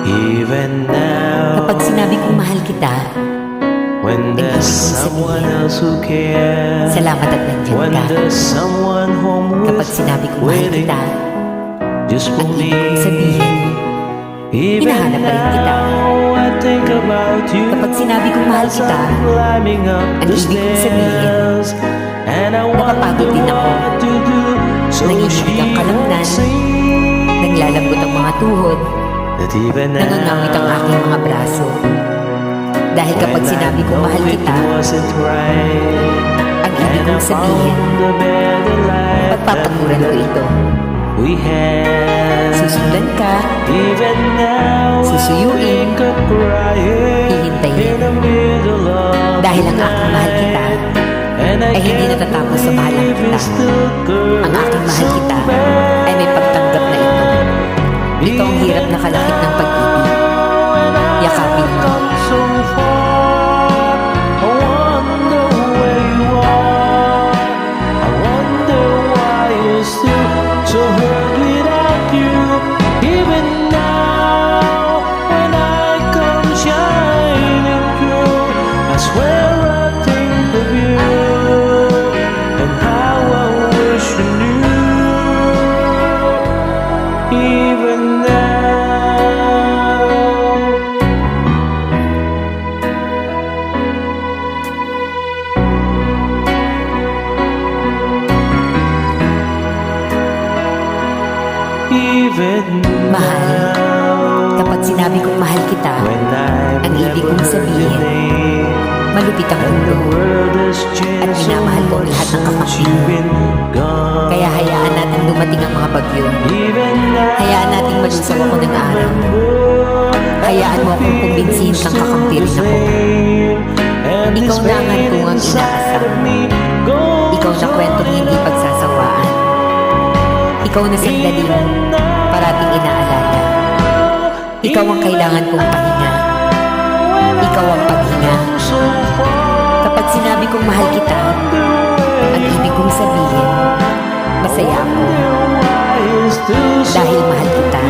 Even now, Kapag sinabi kong mahal kita, when there's someone else who cares, salamat at nandiyan when ka. there's someone home Kapag with sinabi kong mahal waiting kita, just for ang me. ibig kong sabihin, Even hinahanap pa rin kita. now, I think about you Kapag sinabi kong mahal as kita, I'm climbing up ang the ibig kong sabihin, stairs, and I napapagod din wonder ako. what to do so Nanginginig ang she kalamnan, would see naglalambot ang mga tuhod, that even nangangawit ang aking mga braso. Dahil kapag when I sinabi kong know mahal it kita, wasn't right, ang ibig and I kong sabihin, found a better life pagpapaguran ko ito. we had. Susundan ka, Even now, susuyuin, I wake up crying hihintayin. in the middle of Dahil ang the aking mahal kita night, and I ay hindi can't natatapos sa mahalan believe kita. it's the girl Ang aking mahal so kita bad. ay may pagtanggap na ito. Ito ang hirap na kalakip ng pag-ibig. When I Yakapin mo. come so far, I wonder where you are. I wonder why you're still so hurt without you. Even now, when I come shining through, I swear I think of you and how I wish you knew. Even now. Even Mahal, now, kapag sinabi kong mahal kita, when I've ang ibig never kong heard sabihin, your name, malupit ang and the mundo. world has changed so minamahal ko ang much lahat ng since kapatid. you've been gone. Kaya hayaan natin dumating ang mga bagyo. Even now, Hayaan nating malusaw ako ng araw. Hayaan mo akong kumbinsihin kang kakampi rin ako. Ikaw na ang hantungang inaasam. Ikaw na kwentong hindi pagsasawaan. Ikaw na sandaling parating inaalala. Ikaw ang kailangan kong pahinga. Ikaw ang paghinga. Kapag sinabi kong mahal kita, ang ibig kong sabihin, masaya ako. Dahil mahal kita.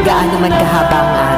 Gaano man kahaba ang araw,